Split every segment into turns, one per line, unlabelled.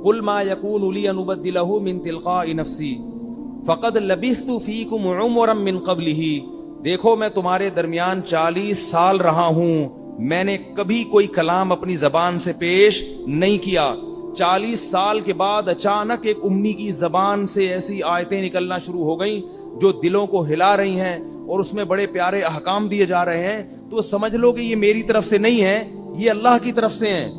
قل ما يكون لي ان ابدله من تلقاء نفسي فقد لبثت فيكم عمرا من قبله. دیکھو میں تمہارے درمیان 40 سال رہا ہوں, میں نے کبھی کوئی کلام اپنی زبان سے پیش نہیں کیا. 40 سال کے بعد اچانک ایک امی کی زبان سے ایسی آیتیں نکلنا شروع ہو گئیں جو دلوں کو ہلا رہی ہیں اور اس میں بڑے پیارے احکام دیے جا رہے ہیں, تو سمجھ لو کہ یہ میری طرف سے نہیں ہے, یہ اللہ کی طرف سے ہیں.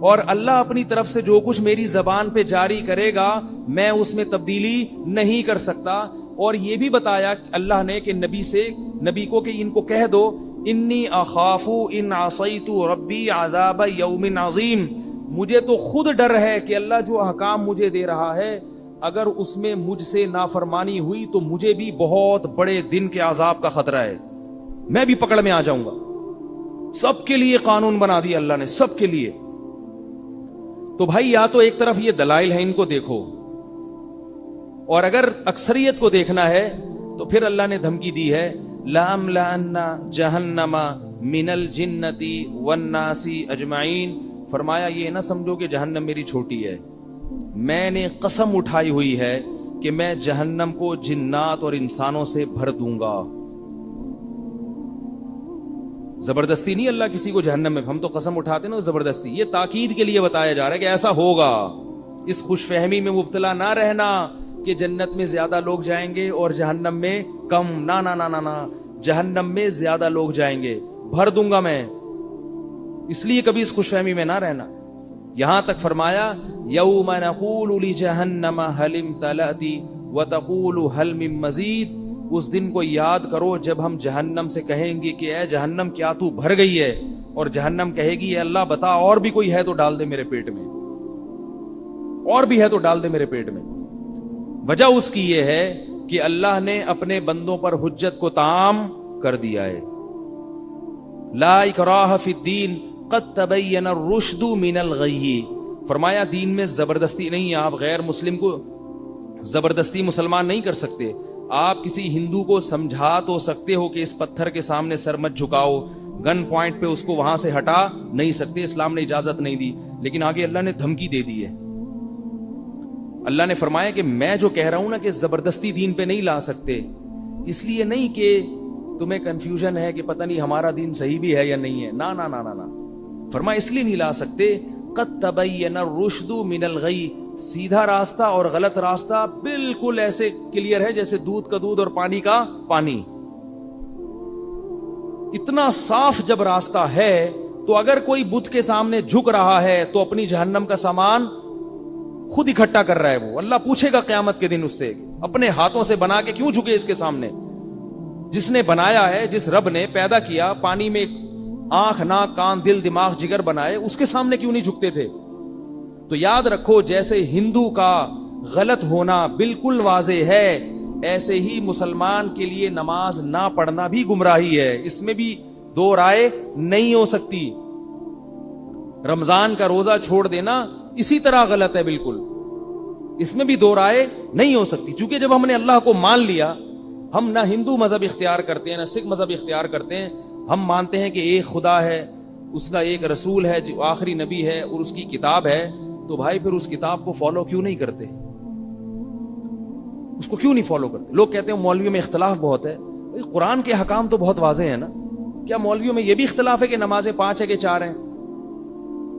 اور اللہ اپنی طرف سے جو کچھ میری زبان پہ جاری کرے گا میں اس میں تبدیلی نہیں کر سکتا. اور یہ بھی بتایا اللہ نے کہ نبی کو کہ ان کو کہہ دو انی اخاف ان عصیت ربی عذاب یوم عظیم, مجھے تو خود ڈر ہے کہ اللہ جو احکام مجھے دے رہا ہے اگر اس میں مجھ سے نافرمانی ہوئی تو مجھے بھی بہت بڑے دن کے عذاب کا خطرہ ہے, میں بھی پکڑ میں آ جاؤں گا. سب کے لیے قانون بنا دیا اللہ نے, سب کے لیے. تو بھائی یا تو ایک طرف یہ دلائل ہیں, ان کو دیکھو, اور اگر اکثریت کو دیکھنا ہے تو پھر اللہ نے دھمکی دی ہے لَأَمْلَأَنَّ جَهَنَّمَ مِنَ الْجِنَّةِ وَالنَّاسِ اجمعین. فرمایا یہ نہ سمجھو کہ جہنم میری چھوٹی ہے, میں نے قسم اٹھائی ہوئی ہے کہ میں جہنم کو جنات اور انسانوں سے بھر دوں گا. زبردستی نہیں اللہ کسی کو جہنم میں, ہم تو قسم اٹھاتے نا زبردستی, یہ تاکید کے لیے بتایا جا رہا ہے کہ ایسا ہوگا. اس خوش فہمی میں مبتلا نہ رہنا کہ جنت میں زیادہ لوگ جائیں گے اور جہنم میں کم, نا نا نا نا نا, جہنم میں زیادہ لوگ جائیں گے, بھر دوں گا میں. اس لیے کبھی اس خوش فہمی میں نہ رہنا. یہاں تک فرمایا یوم نقول لجہنم هل امتلأت وتقول هل من مزید. اس دن کو یاد کرو جب ہم جہنم سے کہیں گے کہ اے جہنم کیا تو بھر گئی ہے, اور جہنم کہے گی اے اللہ بتا اور بھی کوئی ہے تو ڈال دے میرے پیٹ میں, اور بھی ہے تو ڈال دے میرے پیٹ میں. وجہ اس کی یہ ہے کہ اللہ نے اپنے بندوں پر حجت کو تام کر دیا ہے. لا اکراہ فی الدین قد تبین الرشد من الغی. فرمایا دین میں زبردستی نہیں ہے, آپ غیر مسلم کو زبردستی مسلمان نہیں کر سکتے. آپ کسی ہندو کو سمجھا تو سکتے ہو کہ اس پتھر کے سامنے سر مت جھکاؤ, گن پوائنٹ پہ اس کو وہاں سے ہٹا نہیں سکتے, اسلام نے اجازت نہیں دی. لیکن آگے اللہ نے دھمکی دے دی ہے. اللہ نے فرمایا کہ میں جو کہہ رہا ہوں نا کہ زبردستی دین پہ نہیں لا سکتے, اس لیے نہیں کہ تمہیں کنفیوژن ہے کہ پتہ نہیں ہمارا دین صحیح بھی ہے یا نہیں ہے, نا نا نا نا نا. فرمایا اس لیے نہیں لا سکتے قد تبین الرشد من الغی, سیدھا راستہ اور غلط راستہ بالکل ایسے کلیئر ہے جیسے دودھ کا دودھ اور پانی کا پانی. اتنا صاف جب راستہ ہے تو اگر کوئی بت کے سامنے جھک رہا ہے تو اپنی جہنم کا سامان خود اکٹھا کر رہا ہے. وہ اللہ پوچھے گا قیامت کے دن اس سے, اپنے ہاتھوں سے بنا کے کیوں جھکے اس کے سامنے؟ جس نے بنایا ہے, جس رب نے پیدا کیا, پانی میں آنکھ ناک کان دل دماغ جگر بنائے, اس کے سامنے کیوں نہیں جھکتے تھے؟ تو یاد رکھو جیسے ہندو کا غلط ہونا بالکل واضح ہے, ایسے ہی مسلمان کے لیے نماز نہ پڑھنا بھی گمراہی ہے. اس میں بھی دو رائے نہیں ہو سکتی. رمضان کا روزہ چھوڑ دینا اسی طرح غلط ہے بالکل, اس میں بھی دو رائے نہیں ہو سکتی. چونکہ جب ہم نے اللہ کو مان لیا, ہم نہ ہندو مذہب اختیار کرتے ہیں نہ سکھ مذہب اختیار کرتے ہیں, ہم مانتے ہیں کہ ایک خدا ہے, اس کا ایک رسول ہے جو آخری نبی ہے اور اس کی کتاب ہے, تو بھائی پھر اس کتاب کو فالو کیوں نہیں کرتے؟ اس کو کیوں نہیں فالو کرتے؟ لوگ کہتے ہیں مولویوں میں اختلاف بہت ہے. قرآن کے حکام تو بہت واضح ہیں نا, کیا مولویوں میں یہ بھی اختلاف ہے کہ نمازیں 5 ہے کہ 4 ہیں؟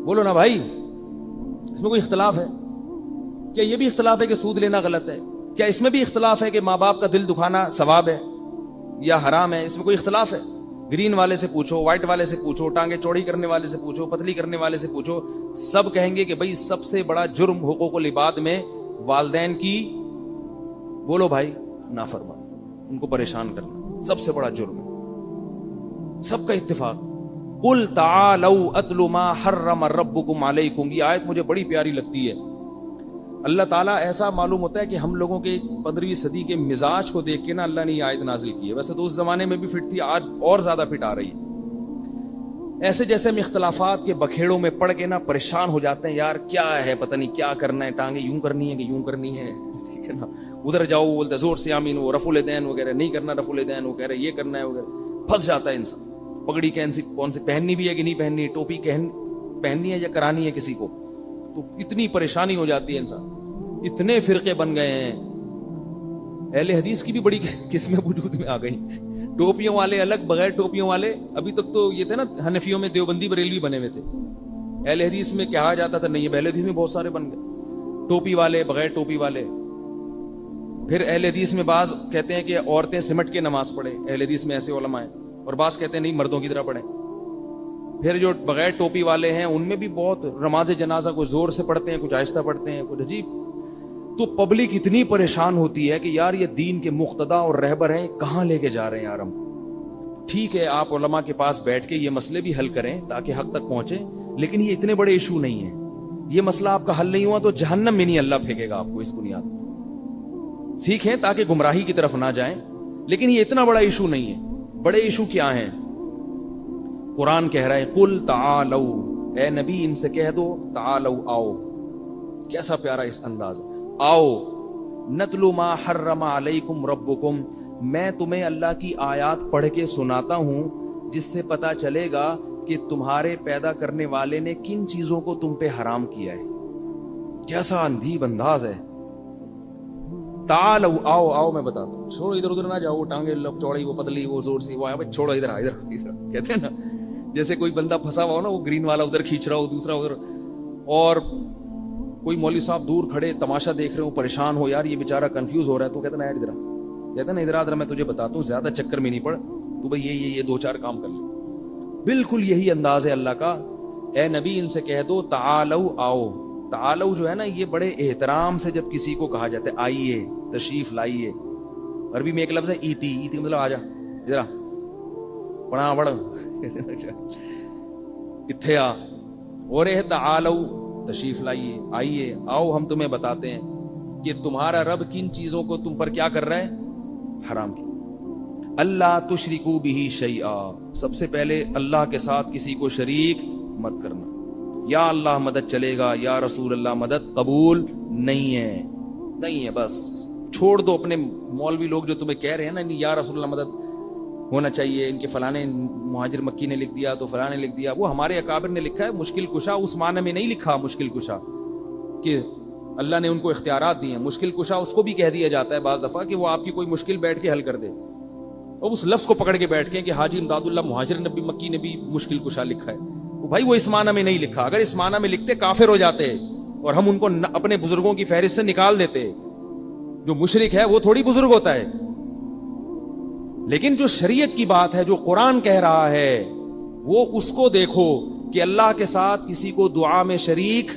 بولو نا بھائی, اس میں کوئی اختلاف ہے؟ کیا یہ بھی اختلاف ہے کہ سود لینا غلط ہے؟ کیا اس میں بھی اختلاف ہے کہ ماں باپ کا دل دکھانا ثواب ہے یا حرام ہے؟ اس میں کوئی اختلاف ہے؟ گرین والے سے پوچھو, وائٹ والے سے پوچھو, ٹانگیں چوڑی کرنے والے سے پوچھو, پتلی کرنے والے سے پوچھو, سب کہیں گے کہ بھائی سب سے بڑا جرم حقوق العباد میں والدین کی, بولو بھائی, نافرمان, ان کو پریشان کرنا سب سے بڑا جرم ہے. سب کا اتفاق. قل تعالوا اتل ما حرم ربکم علیکم, یہ آیت مجھے بڑی پیاری لگتی ہے. اللہ تعالیٰ ایسا معلوم ہوتا ہے کہ ہم لوگوں کے 15ویں صدی کے مزاج کو دیکھ کے نا اللہ نے یہ آیت نازل کی ہے. ویسے تو اس زمانے میں بھی فٹ تھی, آج اور زیادہ فٹ آ رہی ہے. ایسے جیسے ہم اختلافات کے بکھیڑوں میں پڑ کے نا پریشان ہو جاتے ہیں, یار کیا ہے پتہ نہیں کیا کرنا ہے, ٹانگیں یوں کرنی ہے کہ یوں کرنی ہے, ٹھیک ہے نا, ادھر جاؤ بولتے زور سے آمین, وہ رفع الیدین وغیرہ نہیں کرنا, رفع الیدین وہ کہہ رہے یہ کرنا ہے وغیرہ, پھنس جاتا ہے انسان. پگڑی کون سی پہننی بھی ہے کہ نہیں پہننی, ٹوپی پہننی ہے یا کرانی ہے کسی کو, تو اتنی پریشانی ہو جاتی ہے انسان. اتنے فرقے بن گئے ہیں. اہل حدیث کی بھی بڑی قسمیں وجود میں آ گئی. ٹوپیوں والے الگ, بغیر ٹوپیوں والے. ابھی تک تو یہ تھے نا حنفیوں میں دیوبندی بریلوی بنے ہوئے تھے. اہل حدیث میں کہا جاتا تھا نہیں, اہل حدیث میں بہت سارے بن گئے, ٹوپی والے, بغیر ٹوپی والے. پھر اہل حدیث میں بعض کہتے ہیں کہ عورتیں سمٹ کے نماز پڑھیں, اہل حدیث میں ایسے علماء ہیں, اور بعض کہتے ہیں نہیں مردوں کی طرح پڑھیں. پھر جو بغیر ٹوپی والے ہیں ان میں بھی بہت نماز جنازہ کچھ زور سے پڑھتے ہیں, کچھ آہستہ پڑھتے ہیں, کچھ عجیب. تو پبلک اتنی پریشان ہوتی ہے کہ یار یہ دین کے مقتدا اور رہبر ہیں, کہاں لے کے جا رہے ہیں یار ہم. ٹھیک ہے آپ علماء کے پاس بیٹھ کے یہ مسئلے بھی حل کریں تاکہ حق تک پہنچیں, لیکن یہ اتنے بڑے ایشو نہیں ہیں. یہ مسئلہ آپ کا حل نہیں ہوا تو جہنم میں نہیں اللہ پھینکے گا آپ کو اس بنیاد پر. سیکھیں تاکہ گمراہی کی طرف نہ جائیں, لیکن یہ اتنا بڑا ایشو نہیں ہے. بڑے ایشو کیا ہیں؟ قرآن کہہ رہا ہے قل تعالوا, اے نبی ان سے کہہ دو تعالوا, آؤ. کیسا پیارا اس انداز, آؤ. نتلو ما حرم علیکم ربکم, میں تمہیں اللہ کی آیات پڑھ کے سناتا ہوں جس سے پتا چلے گا کہ تمہارے پیدا کرنے والے نے کن چیزوں کو تم پہ حرام کیا ہے. کیسا اندھیب انداز ہے. تعالوا, آؤ آؤ میں بتاتا ہوں. چھوڑو ادھر ادھر نہ جاؤ, ٹانگیں چوڑی, وہ پتلی, وہ زور سی, وہ آیا بھائی چھوڑو ادھر, ادھر کہتے ہیں نا, جیسے کوئی بندہ پھنسا ہوا ہو نا, وہ گرین والا ادھر کھینچ رہا ہو, دوسرا ادھر, اور کوئی مولوی صاحب دور کھڑے تماشا دیکھ رہے ہو, پریشان ہو یار یہ بیچارہ کنفیوز ہو رہا ہے, تو کہتے نا یار ادھر, کہتے نا ادھر ادھر میں تجھے بتاتا ہوں, زیادہ چکر میں نہیں پڑ, تو بھائی یہ دو چار کام کر لے. بالکل یہی انداز ہے اللہ کا. اے نبی ان سے کہہ دو تعالوا, آؤ. تعالوا جو ہے نا یہ بڑے احترام سے جب کسی کو کہا جاتا ہے آئیے, تشریف لائیے. عربی میں ایک لفظ ہے ایتی, ایتی مطلب آ جا, ادھر پڑھا پڑھ اتھے آ, اور تعالوا تشریف لائیے, آئیے, آؤ ہم تمہیں بتاتے ہیں کہ تمہارا رب کن چیزوں کو تم پر کیا کر رہا ہے, حرام کی. اللہ تشرکو بہ شیئا, سب سے پہلے اللہ کے ساتھ کسی کو شریک مت کرنا. یا اللہ مدد چلے گا, یا رسول اللہ مدد قبول نہیں ہے, نہیں ہے. بس چھوڑ دو اپنے مولوی لوگ جو تمہیں کہہ رہے ہیں نا یا رسول اللہ مدد ہونا چاہیے, ان کے فلانے مہاجر مکی نے لکھ دیا تو فلانے نے لکھ دیا. وہ ہمارے اکابر نے لکھا ہے مشکل کشا, اس معنی میں نہیں لکھا مشکل کشا کہ اللہ نے ان کو اختیارات دیے ہیں. مشکل کشا اس کو بھی کہہ دیا جاتا ہے بعض دفعہ کہ وہ آپ کی کوئی مشکل بیٹھ کے حل کر دے, اور اس لفظ کو پکڑ کے بیٹھ کے کہ حاجی امداد اللہ مہاجر نبی مکی نے بھی مشکل کشا لکھا ہے. بھائی وہ اس معنی میں نہیں لکھا. اگر اس معنی میں لکھتے کافر ہو جاتے اور ہم ان کو اپنے بزرگوں کی فہرست سے نکال دیتے. جو مشرک ہے وہ تھوڑی بزرگ ہوتا ہے. لیکن جو شریعت کی بات ہے, جو قرآن کہہ رہا ہے, وہ اس کو دیکھو کہ اللہ کے ساتھ کسی کو دعا میں شریک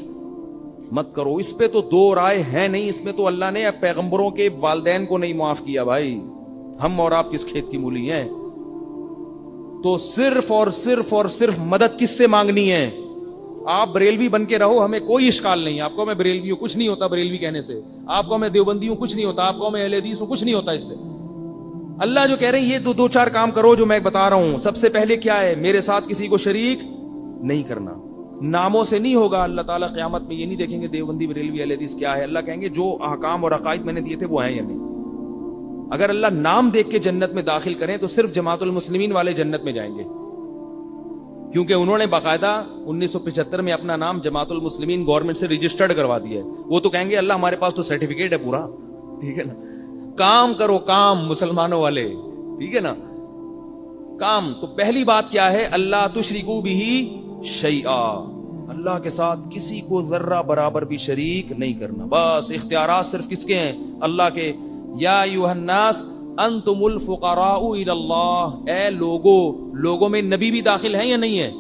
مت کرو. اس پہ تو دو رائے ہیں نہیں. اس میں تو اللہ نے پیغمبروں کے والدین کو نہیں معاف کیا. بھائی ہم اور آپ کس کھیت کی مولی ہیں؟ تو صرف اور صرف اور صرف مدد کس سے مانگنی ہے؟ آپ بریلوی بن کے رہو, ہمیں کوئی اشکال نہیں. آپ کو میں بریلوی ہوں, کچھ نہیں ہوتا بریلوی کہنے سے. آپ کو میں دیوبندی ہوں, کچھ نہیں ہوتا. آپ کو میں اہل حدیث ہوں, کچھ نہیں ہوتا اس سے. اللہ جو کہہ رہے ہیں یہ دو چار کام کرو جو میں بتا رہا ہوں. سب سے پہلے کیا ہے؟ میرے ساتھ کسی کو شریک نہیں کرنا. ناموں سے نہیں ہوگا. اللہ تعالیٰ قیامت میں یہ نہیں دیکھیں گے دیوبندی بریلوی اہل حدیث کیا ہے. اللہ کہیں گے جو احکام اور عقائد میں نے دیے تھے وہ ہیں یا نہیں. اگر اللہ نام دیکھ کے جنت میں داخل کریں تو صرف جماعت المسلمین والے جنت میں جائیں گے, کیونکہ انہوں نے باقاعدہ 1975 میں اپنا نام جماعت المسلمین گورنمنٹ سے رجسٹرڈ کروا دیا ہے. وہ تو کہیں گے اللہ ہمارے پاس تو سرٹیفکیٹ ہے پورا, ٹھیک ہے نا. کام کرو کام مسلمانوں والے, ٹھیک ہے نا, کام. تو پہلی بات کیا ہے؟ اللہ تشرکو بہ شیئا, اللہ کے ساتھ کسی کو ذرہ برابر بھی شریک نہیں کرنا. بس اختیارات صرف کس کے ہیں؟ اللہ کے. یا ایھا الناس انتم الفقراء الی اللہ, اے لوگوں میں نبی بھی داخل ہیں یا نہیں ہے؟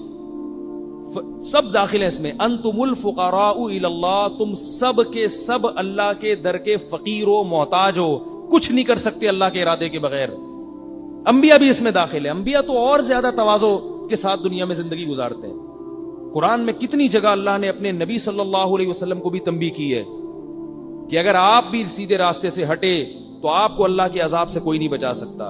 سب داخل ہیں اس میں. انتم الفقراء الی اللہ, تم سب کے سب اللہ کے در کے فقیر ہو, محتاج ہو, کچھ نہیں کر سکتے اللہ کے ارادے کے بغیر. انبیاء بھی اس میں داخل ہیں. انبیاء تو اور زیادہ تواضع کے ساتھ دنیا میں زندگی گزارتے ہیں. قرآن میں کتنی جگہ اللہ نے اپنے نبی صلی اللہ علیہ وسلم کو بھی تنبیہ کی ہے کہ اگر آپ بھی سیدھے راستے سے ہٹے تو آپ کو اللہ کے عذاب سے کوئی نہیں بچا سکتا.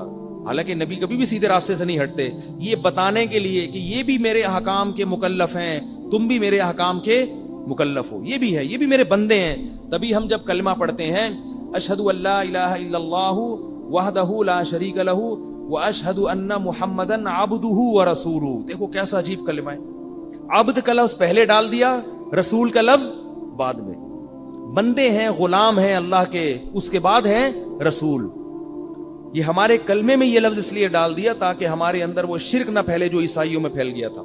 حالانکہ نبی کبھی بھی سیدھے راستے سے نہیں ہٹتے, یہ بتانے کے لیے کہ یہ بھی میرے احکام کے مکلف ہیں, تم بھی میرے احکام کے مکلف ہو, یہ بھی ہے, یہ بھی میرے بندے ہیں. تبھی ہم جب کلمہ پڑھتے ہیں اشہد ان لا الہ الا اللہ وحدہ لا شریک لہ واشہد ان محمدا عبدہ ورسولہ. دیکھو کیسا عجیب کلمہ ہے. عبد کا لفظ پہلے ڈال دیا, رسول کا لفظ بعد میں بندے ہیں, غلام ہیں اللہ کے, اس کے بعد ہیں رسول. یہ ہمارے کلمے میں یہ لفظ اس لیے ڈال دیا تاکہ ہمارے اندر وہ شرک نہ پھیلے جو عیسائیوں میں پھیل گیا تھا.